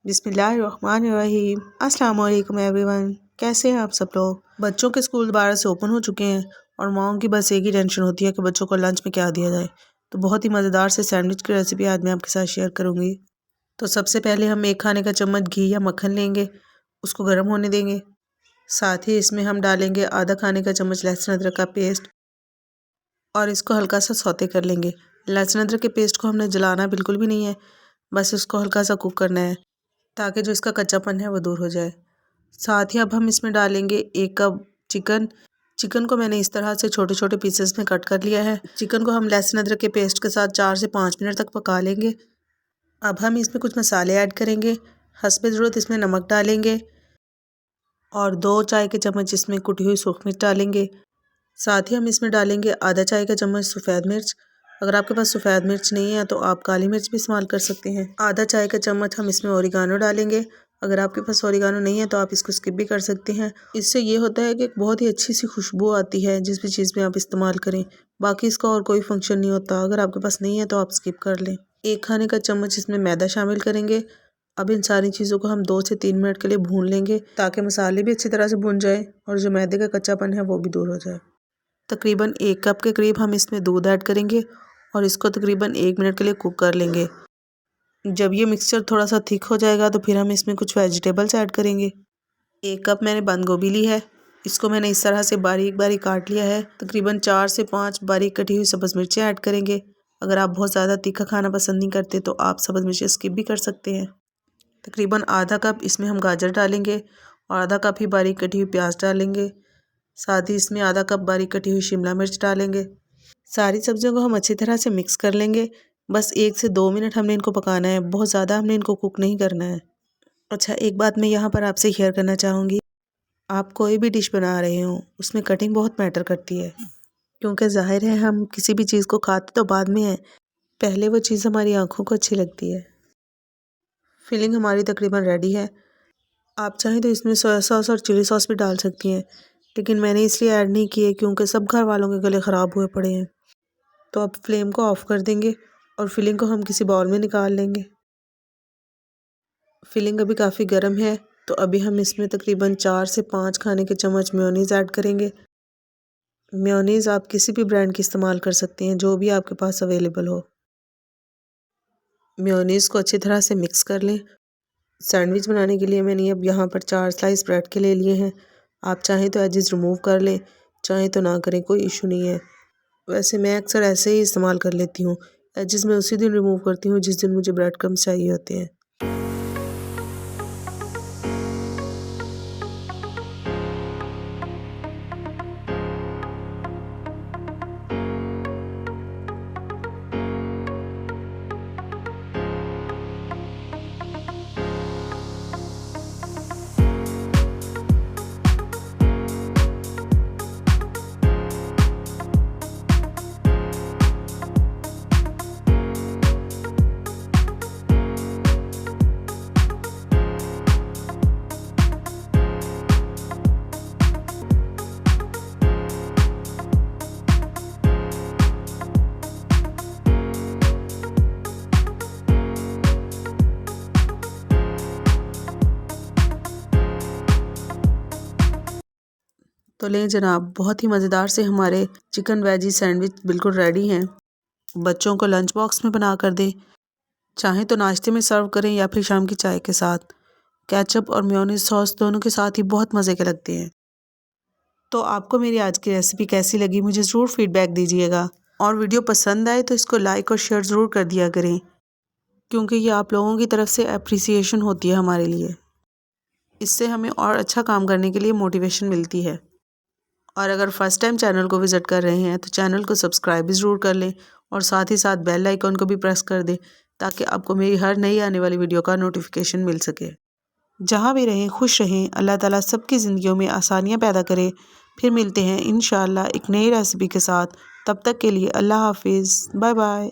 बिस्मिल्लाहिर्रहमानिर्रहीम। अस्सलाम वालेकुम एवरीवन, कैसे हैं आप सब लोग। बच्चों के स्कूल दोबारा से ओपन हो चुके हैं और माओं की बस एक ही टेंशन होती है कि बच्चों को लंच में क्या दिया जाए। तो बहुत ही मज़ेदार से सैंडविच की रेसिपी आज मैं आपके साथ शेयर करूँगी। तो सबसे पहले हम 1 खाने का चम्मच घी या मक्खन लेंगे, उसको गर्म होने देंगे। साथ ही इसमें हम डालेंगे आधा खाने का चम्मच लहसुन अदरक का पेस्ट और इसको हल्का सा सौते कर लेंगे। लहसुन अदरक के पेस्ट को हमने जलाना बिल्कुल भी नहीं है, बस इसको हल्का सा कुक करना है ताकि जो इसका कच्चापन है वो दूर हो जाए। साथ ही अब हम इसमें डालेंगे 1 कप चिकन को मैंने इस तरह से छोटे छोटे पीसेस में कट कर लिया है। चिकन को हम लहसुन अदरक के पेस्ट के साथ 4 से 5 मिनट तक पका लेंगे। अब हम इसमें कुछ मसाले ऐड करेंगे। हस्बे ज़रूरत इसमें नमक डालेंगे और 2 चाय के चम्मच इसमें कुटी हुई सूखी मिर्च डालेंगे। साथ ही हम इसमें डालेंगे आधा चाय का चम्मच सफ़ेद मिर्च। अगर आपके पास सफ़ेद मिर्च नहीं है तो आप काली मिर्च भी इस्तेमाल कर सकते हैं। आधा चाय का चम्मच हम इसमें ओरिगानो डालेंगे। अगर आपके पास ओरिगानो नहीं है तो आप इसको स्किप भी कर सकते हैं। इससे ये होता है कि बहुत ही अच्छी सी खुशबू आती है जिस भी चीज़ में आप इस्तेमाल करें। बाकी इसका और कोई फंक्शन नहीं होता। अगर आपके पास नहीं है तो आप स्किप कर लें। 1 खाने का चम्मच इसमें मैदा शामिल करेंगे। अब इन सारी चीज़ों को हम 2 से 3 मिनट के लिए भून लेंगे ताकि मसाले भी अच्छी तरह से भुन जाए और जो मैदे का कच्चापन है वो भी दूर हो जाए। तकरीबन 1 कप के करीब हम इसमें दूध ऐड करेंगे और इसको तकरीबन 1 मिनट के लिए कुक कर लेंगे। जब ये मिक्सचर थोड़ा सा थिक हो जाएगा तो फिर हम इसमें कुछ वेजिटेबल्स ऐड करेंगे। 1 कप मैंने बंद गोभी ली है, इसको मैंने इस तरह से बारीक बारीक काट लिया है। तकरीबन 4 से 5 बारीक कटी हुई सब्ज़ मिर्चें ऐड करेंगे। अगर आप बहुत ज़्यादा तीखा खाना पसंद नहीं करते तो आप सब्ज़ मिर्चें स्किप भी कर सकते हैं। तकरीबन आधा कप इसमें हम गाजर डालेंगे और आधा कप ही बारीक कटी हुई प्याज डालेंगे। साथ ही इसमें आधा कप बारीक कटी हुई शिमला मिर्च डालेंगे। सारी सब्जियों को हम अच्छी तरह से मिक्स कर लेंगे। बस 1 से 2 मिनट हमने इनको पकाना है, बहुत ज़्यादा हमने इनको कुक नहीं करना है। अच्छा, एक बात मैं यहाँ पर आपसे शेयर करना चाहूँगी। आप कोई भी डिश बना रहे हो उसमें कटिंग बहुत मैटर करती है, क्योंकि ज़ाहिर है हम किसी भी चीज़ को खाते तो बाद में है, पहले वो चीज़ हमारी आँखों को अच्छी लगती है। फिलिंग हमारी तकरीबन रेडी है। आप चाहें तो इसमें सोया सॉस और चिली सॉस भी डाल सकती हैं, लेकिन मैंने इसलिए ऐड नहीं किए क्योंकि सब घर वालों के गले ख़राब हुए पड़े हैं। तो अब फ्लेम को ऑफ़ कर देंगे और फिलिंग को हम किसी बाउल में निकाल लेंगे। फिलिंग अभी काफ़ी गर्म है तो अभी हम इसमें तकरीबन 4 से 5 खाने के चम्मच मेयोनीज़ ऐड करेंगे। मेयोनीज़ आप किसी भी ब्रांड की इस्तेमाल कर सकते हैं, जो भी आपके पास अवेलेबल हो। मेयोनीज़ को अच्छी तरह से मिक्स कर लें। सैंडविच बनाने के लिए मैंने अब यहाँ पर 4 स्लाइस ब्रेड के ले लिए हैं। आप चाहें तो एजेस रिमूव कर लें, चाहें तो ना करें, कोई इशू नहीं है। वैसे मैं अक्सर ऐसे ही इस्तेमाल कर लेती हूँ। एजेस मैं उसी दिन रिमूव करती हूँ जिस दिन मुझे ब्रेड क्रम्स चाहिए होते हैं। तो लें जनाब, बहुत ही मज़ेदार से हमारे चिकन वेजी सैंडविच बिल्कुल रेडी हैं। बच्चों को लंच बॉक्स में बना कर दें, चाहें तो नाश्ते में सर्व करें या फिर शाम की चाय के साथ। केचप और मेयोनीज सॉस दोनों के साथ ही बहुत मज़े के लगते हैं। तो आपको मेरी आज की रेसिपी कैसी लगी मुझे ज़रूर फीडबैक दीजिएगा, और वीडियो पसंद आए तो इसको लाइक और शेयर ज़रूर कर दिया करें, क्योंकि ये आप लोगों की तरफ से अप्रिसिएशन होती है हमारे लिए। इससे हमें और अच्छा काम करने के लिए मोटिवेशन मिलती है। और अगर फर्स्ट टाइम चैनल को विज़िट कर रहे हैं तो चैनल को सब्सक्राइब भी ज़रूर कर लें और साथ ही साथ बेल आइकन को भी प्रेस कर दें ताकि आपको मेरी हर नई आने वाली वीडियो का नोटिफिकेशन मिल सके। जहाँ भी रहें खुश रहें, अल्लाह ताला सबकी ज़िंदगियों में आसानियाँ पैदा करे। फिर मिलते हैं इंशाअल्लाह एक नई रेसिपी के साथ। तब तक के लिए अल्लाह हाफिज़, बाय बाय।